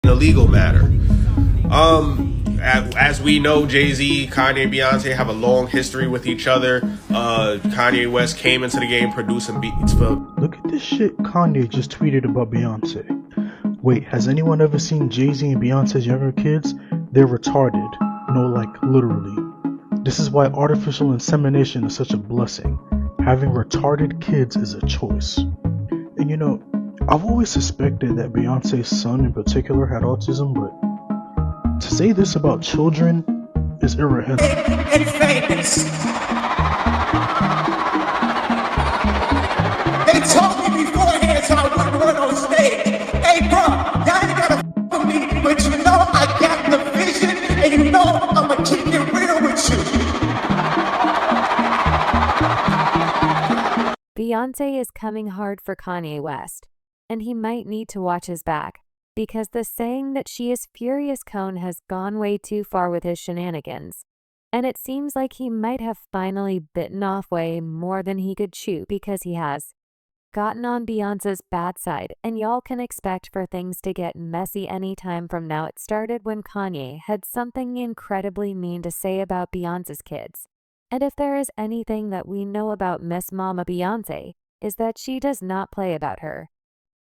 a legal matter. As we know, Jay-Z, Kanye, and Beyonce have a long history with each other. Kanye West came into the game producing beats for... Look at this shit Kanye just tweeted about Beyonce. Wait, has anyone ever seen Jay-Z and Beyonce's younger kids? They're retarded. No, like, literally. This is why artificial insemination is such a blessing. Having retarded kids is a choice. And you know, I've always suspected that Beyonce's son in particular had autism, but to say this about children is irreverent. And famous. They told me beforehand so I wouldn't run on stage. Hey bro, y'all ain't gotta f with me, but you know I got the vision, and you know I'ma keep it real with you. Beyonce is coming hard for Kanye West, and he might need to watch his back, because the saying that she is furious cone has gone way too far with his shenanigans. And it seems like he might have finally bitten off way more than he could chew, because he has gotten on Beyonce's bad side, and y'all can expect for things to get messy anytime from now. It started when Kanye had something incredibly mean to say about Beyonce's kids. And if there is anything that we know about Miss Mama Beyonce, is that she does not play about her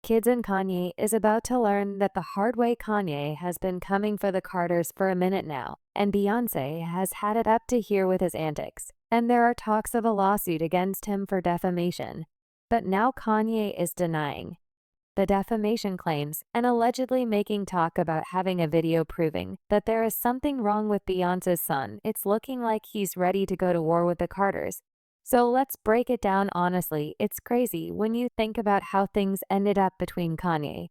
kids, and Kanye is about to learn that the hard way. Kanye has been coming for the Carters for a minute now, and Beyonce has had it up to here with his antics, and there are talks of a lawsuit against him for defamation. But now Kanye is denying the defamation claims and allegedly making talk about having a video proving that there is something wrong with Beyonce's son. It's looking like he's ready to go to war with the Carters. So let's break it down honestly. It's crazy when you think about how things ended up between Kanye,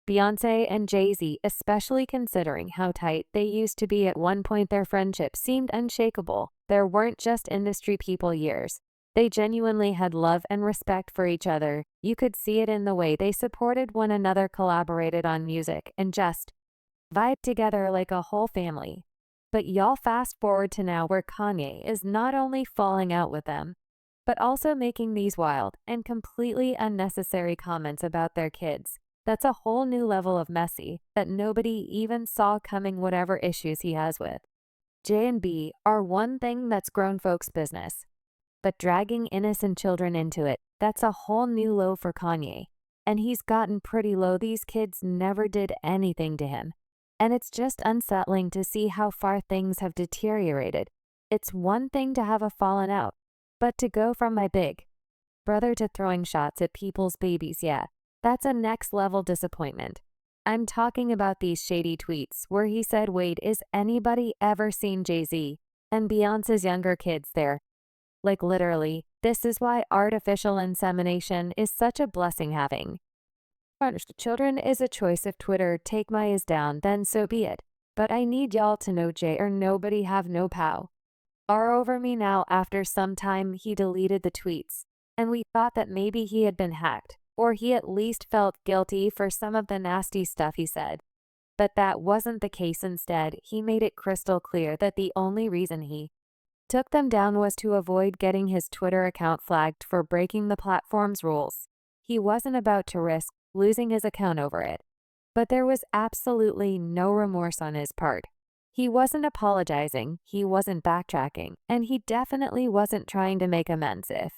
Beyonce, and Jay-Z, especially considering how tight they used to be at one point. Their friendship seemed unshakable. There weren't just industry people years. They genuinely had love and respect for each other. You could see it in the way they supported one another, collaborated on music, and just vibed together like a whole family. But y'all fast forward to now, where Kanye is not only falling out with them, but also making these wild and completely unnecessary comments about their kids. That's a whole new level of messy that nobody even saw coming. Whatever issues he has with J and B are one thing, that's grown folks' business. But dragging innocent children into it, that's a whole new low for Kanye. And he's gotten pretty low. These kids never did anything to him. And it's just unsettling to see how far things have deteriorated. It's one thing to have a fallen out, but to go from my big brother to throwing shots at people's babies, yeah, that's a next level disappointment. I'm talking about these shady tweets where he said, "Wait, is anybody ever seen Jay-Z and Beyonce's younger kids there?" Like literally, this is why artificial insemination is such a blessing. Having punished children is a choice. If Twitter take my is down, then so be it. But I need y'all to know Jay or nobody have no pow are over me now. After some time he deleted the tweets, and we thought that maybe he had been hacked, or he at least felt guilty for some of the nasty stuff he said. But that wasn't the case. Instead, he made it crystal clear that the only reason he took them down was to avoid getting his Twitter account flagged for breaking the platform's rules. He wasn't about to risk losing his account over it. But there was absolutely no remorse on his part. He wasn't apologizing, he wasn't backtracking, and he definitely wasn't trying to make amends. If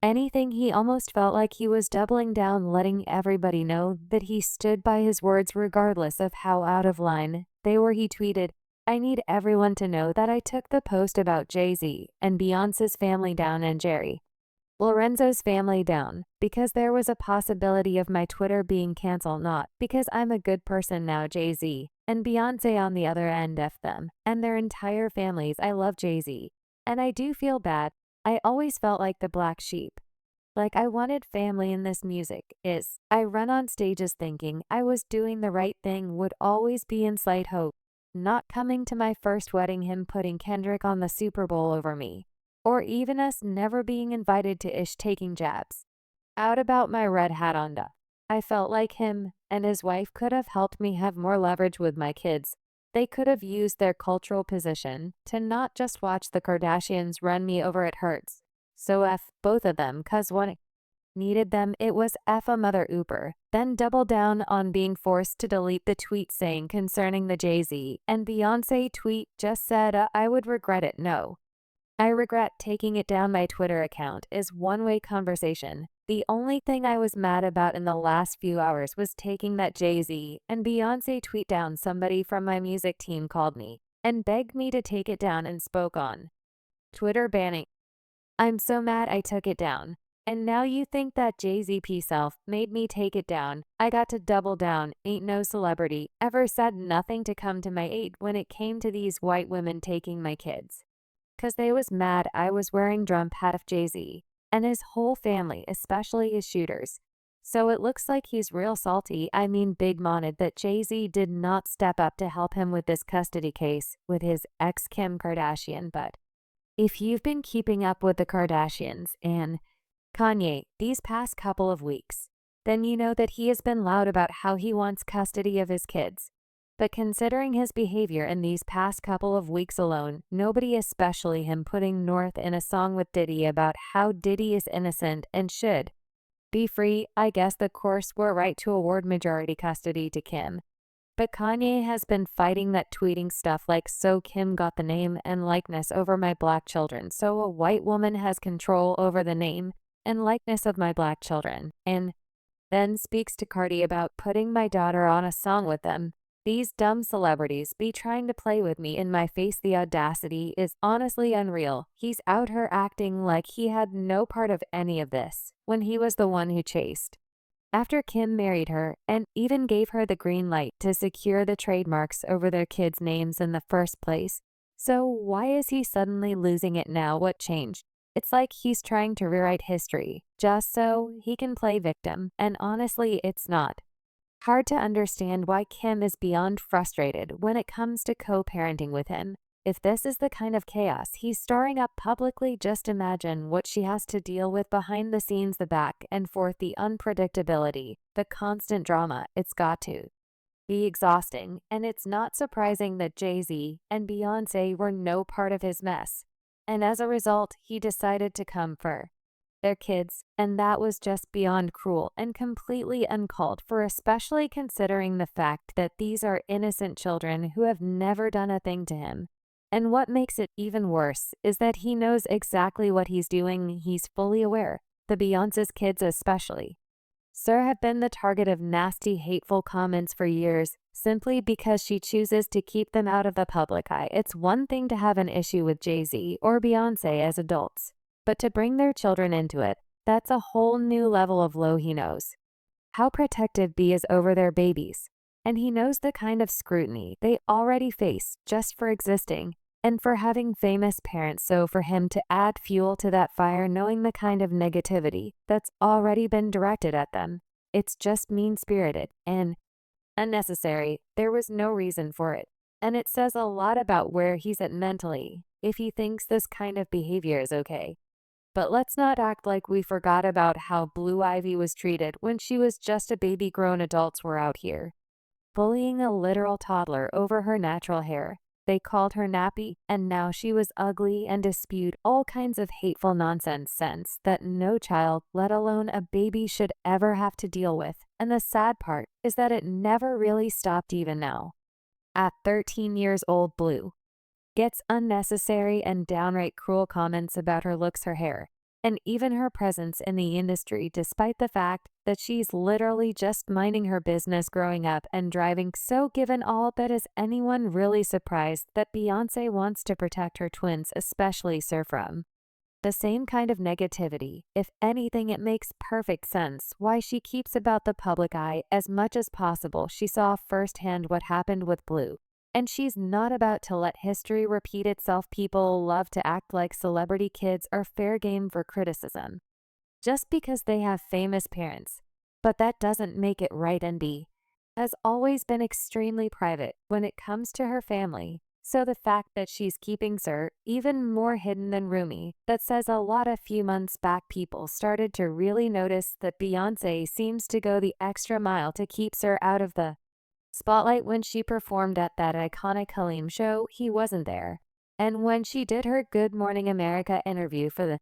anything, he almost felt like he was doubling down, letting everybody know that he stood by his words regardless of how out of line they were. He tweeted, "I need everyone to know that I took the post about Jay-Z and Beyonce's family down, and Jerry Lorenzo's family down, because there was a possibility of my Twitter being canceled, not because I'm a good person now. Jay-Z and Beyonce on the other end, F them and their entire families. I love Jay-Z, and I do feel bad. I always felt like the black sheep. Like I wanted family in this music. I run on stages thinking I was doing the right thing, would always be in slight hope. Not coming to my first wedding, him putting Kendrick on the Super Bowl over me. Or even us never being invited to Ish, taking jabs out about my red hat on duck. I felt like him and his wife could have helped me have more leverage with my kids. They could have used their cultural position to not just watch the Kardashians run me over. It hurts. So F both of them, cause one needed them, it was F a mother ooper, then double down on being forced to delete the tweet saying concerning the Jay-Z and Beyonce tweet just said, I would regret it, no. I regret taking it down. My Twitter account is one-way conversation. The only thing I was mad about in the last few hours was taking that Jay-Z and Beyonce tweet down. Somebody from my music team called me and begged me to take it down and spoke on Twitter banning. I'm so mad I took it down. And now you think that Jay-Z self made me take it down. I got to double down. Ain't no celebrity ever said nothing to come to my aid when it came to these white women taking my kids. 'Cause they was mad I was wearing Trump hat of Jay-Z and his whole family, especially his shooters. So it looks like he's real salty. I mean, big moned that Jay-Z did not step up to help him with this custody case with his ex Kim Kardashian. But if you've been keeping up with the Kardashians and Kanye these past couple of weeks, then you know that he has been loud about how he wants custody of his kids. But considering his behavior in these past couple of weeks alone, nobody, especially him, putting North in a song with Diddy about how Diddy is innocent and should be free, I guess the course were right to award majority custody to Kim. But Kanye has been fighting that, tweeting stuff like, so Kim got the name and likeness over my black children, so a white woman has control over the name and likeness of my black children, and then speaks to Cardi about putting my daughter on a song with them. These dumb celebrities be trying to play with me in my face. The audacity is honestly unreal. He's out here acting like he had no part of any of this, when he was the one who chased after Kim married her and even gave her the green light to secure the trademarks over their kids' names in the first place. So why is he suddenly losing it now? What changed? It's like he's trying to rewrite history, just so he can play victim, and honestly, it's not hard to understand why Kim is beyond frustrated when it comes to co-parenting with him. If this is the kind of chaos he's stirring up publicly, just imagine what she has to deal with behind the scenes, the back and forth, the unpredictability, the constant drama. It's got to be exhausting, and it's not surprising that Jay-Z and Beyonce were no part of his mess. And as a result, he decided to come for their kids, and that was just beyond cruel and completely uncalled for, especially considering the fact that these are innocent children who have never done a thing to him. And what makes it even worse is that he knows exactly what he's doing. He's fully aware, the Beyonce's kids especially. Sir have been the target of nasty, hateful comments for years, simply because she chooses to keep them out of the public eye. It's one thing to have an issue with Jay-Z or Beyonce as adults, but to bring their children into it, that's a whole new level of low. He knows how protective B is over their babies, and he knows the kind of scrutiny they already face just for existing and for having famous parents. So for him to add fuel to that fire, knowing the kind of negativity that's already been directed at them, it's just mean-spirited and unnecessary. There was no reason for it, and it says a lot about where he's at mentally if he thinks this kind of behavior is okay. But let's not act like we forgot about how Blue Ivy was treated when she was just a baby. Grown adults were out here bullying a literal toddler over her natural hair. They called her nappy, and now she was ugly, and spewed all kinds of hateful nonsense that no child, let alone a baby, should ever have to deal with. And the sad part is that it never really stopped even now. At 13 years old, Blue gets unnecessary and downright cruel comments about her looks, her hair, and even her presence in the industry, despite the fact that she's literally just minding her business growing up and driving. So given all that, is anyone really surprised that Beyonce wants to protect her twins, especially Sir, from the same kind of negativity? If anything, it makes perfect sense why she keeps about the public eye as much as possible. She saw firsthand what happened with Blue, and she's not about to let history repeat itself. People love to act like celebrity kids are fair game for criticism just because they have famous parents, but that doesn't make it right. And B has always been extremely private when it comes to her family, so the fact that she's keeping Sir even more hidden than Rumi, that says a lot. A few months back, people started to really notice that Beyonce seems to go the extra mile to keep Sir out of the spotlight. When she performed at that iconic Halim show, he wasn't there. And when she did her Good Morning America interview for the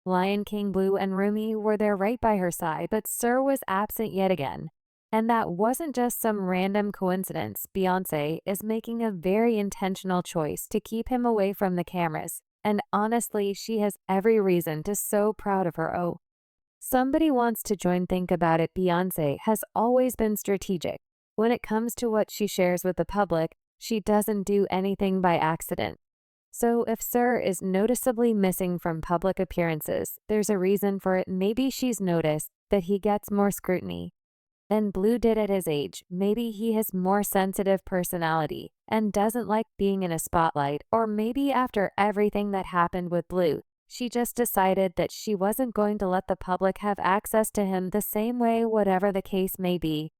Lion King Blue and Rumi were there right by her side, but Sir was absent yet again. And that wasn't just some random coincidence. Beyonce is making a very intentional choice to keep him away from the cameras. And honestly, she has every reason to so proud of her. Oh, somebody wants to join Think About It. Beyonce has always been strategic. When it comes to what she shares with the public, she doesn't do anything by accident. So if Sir is noticeably missing from public appearances, there's a reason for it. Maybe she's noticed that he gets more scrutiny than Blue did at his age. Maybe he has more sensitive personality and doesn't like being in a spotlight, or maybe after everything that happened with Blue, she just decided that she wasn't going to let the public have access to him the same way. Whatever the case may be,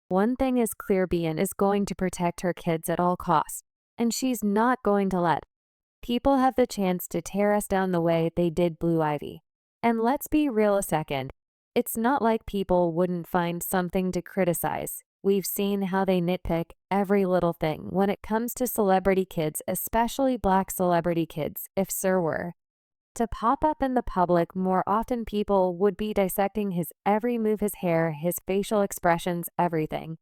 one thing is clear: Beyonce is going to protect her kids at all costs, and she's not going to let people have the chance to tear us down the way they did Blue Ivy. And let's be real a second. It's not like people wouldn't find something to criticize. We've seen how they nitpick every little thing when it comes to celebrity kids, especially black celebrity kids. If Sir were to pop up in the public more often, people would be dissecting his every move, his hair, his facial expressions, everything.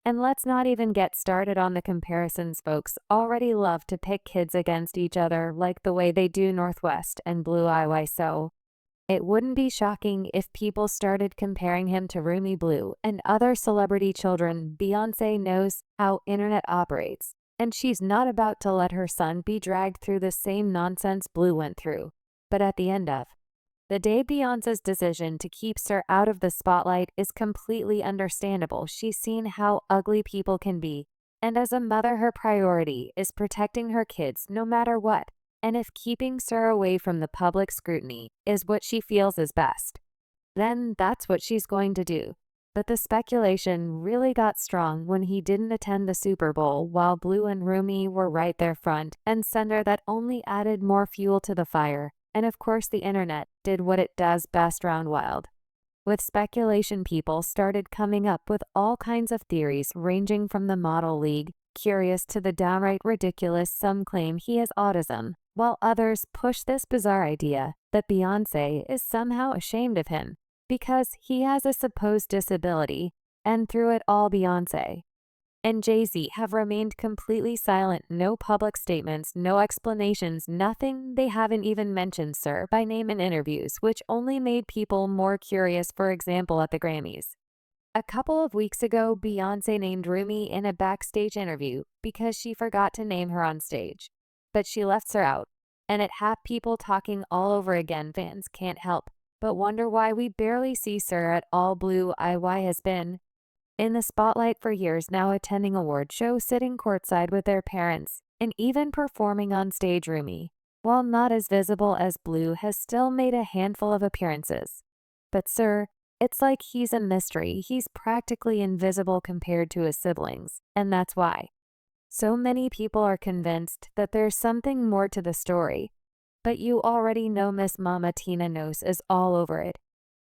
And let's not even get started on the comparisons. Folks already love to pick kids against each other like the way they do Northwest and Blue Ivy. So it wouldn't be shocking if people started comparing him to Rumi, Blue, and other celebrity children. Beyonce knows how internet operates, and she's not about to let her son be dragged through the same nonsense Blue went through. But at the end of the day, Beyonce's decision to keep Sir out of the spotlight is completely understandable. She's seen how ugly people can be, and as a mother, her priority is protecting her kids no matter what. And if keeping Sir away from the public scrutiny is what she feels is best, then that's what she's going to do. But the speculation really got strong when he didn't attend the Super Bowl while Blue and Rumi were right there front and center. That only added more fuel to the fire. And of course, the internet did what it does best: round wild. With speculation, people started coming up with all kinds of theories, ranging from the model league curious to the downright ridiculous. Some claim he has autism, while others push this bizarre idea that Beyonce is somehow ashamed of him because he has a supposed disability. And through it all, Beyonce and Jay-Z have remained completely silent. No public statements, no explanations, nothing. They haven't even mentioned Sir by name in interviews, which only made people more curious. For example, at the Grammys a couple of weeks ago, Beyonce named Rumi in a backstage interview because she forgot to name her on stage. But she left Sir out, and it had people talking all over again. Fans can't help but wonder why we barely see Sir at all. Blue Ivy has been in the spotlight for years now, attending award shows, sitting courtside with their parents, and even performing on stage. Rumi, while not as visible as Blue, has still made a handful of appearances. But Sir, it's like he's a mystery. He's practically invisible compared to his siblings, and that's why so many people are convinced that there's something more to the story. But you already know Miss Mama Tina Knows is all over it,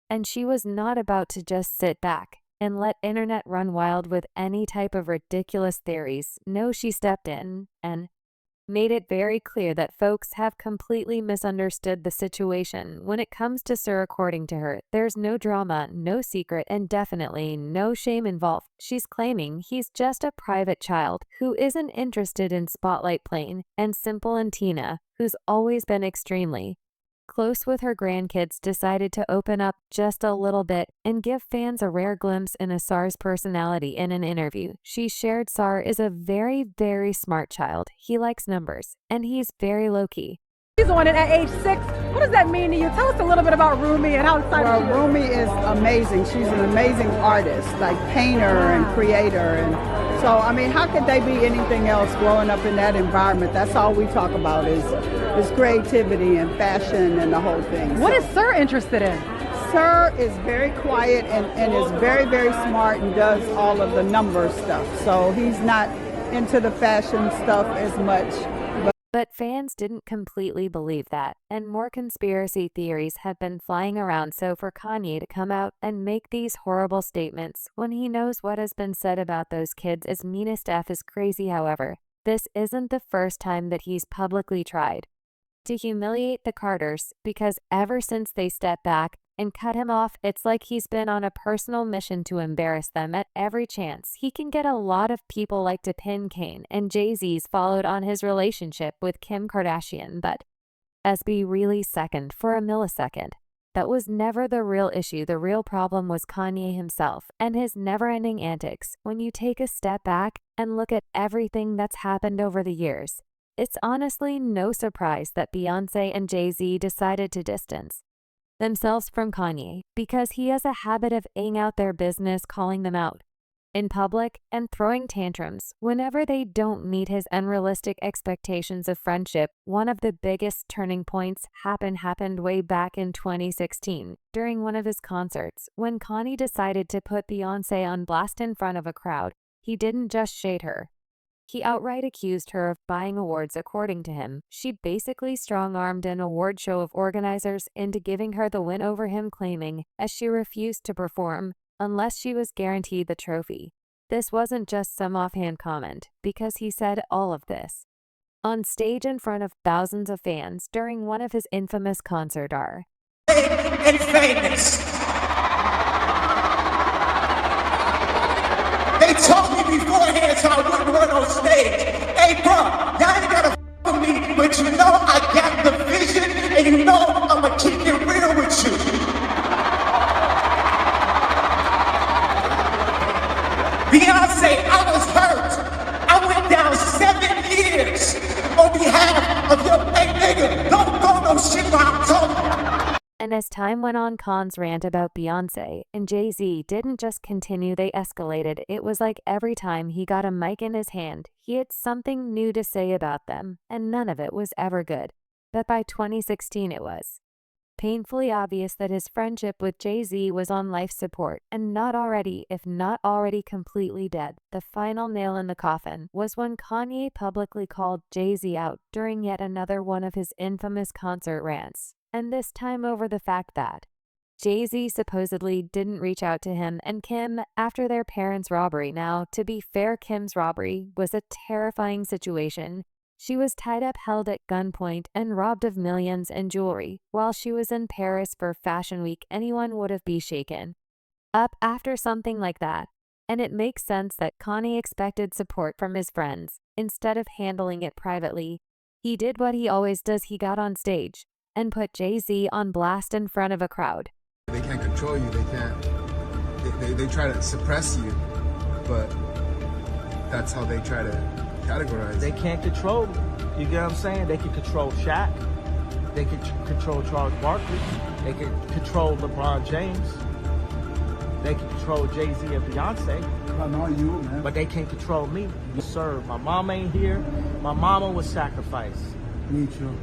and she was not about to just sit back and let internet run wild with any type of ridiculous theories. No, she stepped in and made it very clear that folks have completely misunderstood the situation. When it comes to Sir, according to her, there's no drama, no secret, and definitely no shame involved. She's claiming he's just a private child who isn't interested in spotlight, plain and simple. And Tina, who's always been extremely close with her grandkids, decided to open up just a little bit and give fans a rare glimpse into Sar's personality. In an interview she shared, Sar is a very, very smart child. He likes numbers, and he's very low-key. She's on it at age 6. What does that mean to you? Tell us a little bit about Rumi and how excited Well, she is. Rumi is amazing. She's an amazing artist, like painter and creator. And so, I mean, how could they be anything else growing up in that environment? That's all we talk about is creativity and fashion and the whole thing. What is Sir interested in? Sir is very quiet and is very, very smart and does all of the number stuff. So he's not into the fashion stuff as much. But fans didn't completely believe that, and more conspiracy theories have been flying around. So for Kanye to come out and make these horrible statements when he knows what has been said about those kids is meanest F is crazy. However, this isn't the first time that he's publicly tried to humiliate the Carters because ever since they stepped back and cut him off, it's like he's been on a personal mission to embarrass them at every chance he can get. A lot of people like to pin Kanye and Jay-Z's followed on his relationship with Kim Kardashian, but SB really second for a millisecond. That was never the real issue. The real problem was Kanye himself and his never-ending antics. When you take a step back and look at everything that's happened over the years, it's honestly no surprise that Beyonce and Jay-Z decided to distance themselves from Kanye because he has a habit of airing out their business, calling them out in public and throwing tantrums whenever they don't meet his unrealistic expectations of friendship. One of the biggest turning points happened way back in 2016 during one of his concerts when Kanye decided to put Beyonce on blast in front of a crowd. He didn't just shade her. He outright accused her of buying awards. According to him, she basically strong-armed an award show of organizers into giving her the win over him, claiming as she refused to perform unless she was guaranteed the trophy. This wasn't just some offhand comment, because he said all of this on stage in front of thousands of fans during one of his infamous concerts. And famous. They told me beforehand so I wouldn't run on stage. Hey, bro, y'all ain't gotta with me, but you know I got the vision, and you know I'ma keep it real with you. Beyonce, I was hurt. I went down 7 years on behalf of your hey nigga. Don't throw no shit while I'm talking. And as time went on, Khan's rant about Beyonce and Jay-Z didn't just continue, they escalated. It was like every time he got a mic in his hand, he had something new to say about them, and none of it was ever good. But by 2016 it was painfully obvious that his friendship with Jay-Z was on life support and not already, if not already completely dead. The final nail in the coffin was when Kanye publicly called Jay-Z out during yet another one of his infamous concert rants, and this time over the fact that Jay-Z supposedly didn't reach out to him and Kim after their parents' robbery. Now, to be fair, Kim's robbery was a terrifying situation. She was tied up, held at gunpoint, and robbed of millions in jewelry while she was in Paris for Fashion Week. Anyone would have been shaken up after something like that. And it makes sense that Kanye expected support from his friends. Instead of handling it privately, he did what he always does. He got on stage and put Jay-Z on blast in front of a crowd. They can't control you. They can't. They try to suppress you, but that's how they try to categorize. They can't control. You get what I'm saying? They can control Shaq. They can control Charles Barkley. They can control LeBron James. They can control Jay-Z and Beyonce. I know you, man. But they can't control me. You serve. My mom ain't here. My mama was sacrificed. Me too.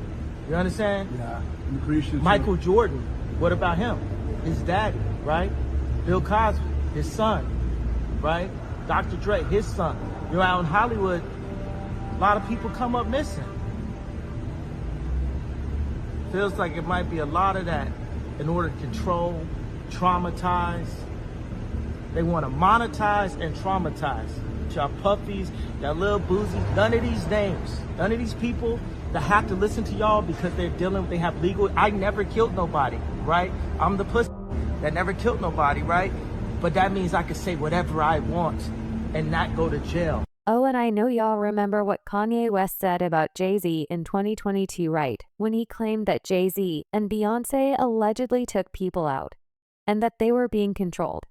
You understand? Yeah, I'm Christian. Michael Jordan. What about him? His daddy, right? Bill Cosby, his son, right? Dr. Dre, his son. You're out in Hollywood, a lot of people come up missing. Feels like it might be a lot of that in order to control, traumatize. They want to monetize and traumatize. Y'all puppies, y'all little boozy, none of these names, none of these people that have to listen to y'all because they're dealing with, they have legal, I never killed nobody, right? I'm the pussy that never killed nobody, right? But that means I can say whatever I want and not go to jail. Oh, and I know y'all remember what Kanye West said about Jay-Z in 2022, right? When he claimed that Jay-Z and Beyonce allegedly took people out and that they were being controlled.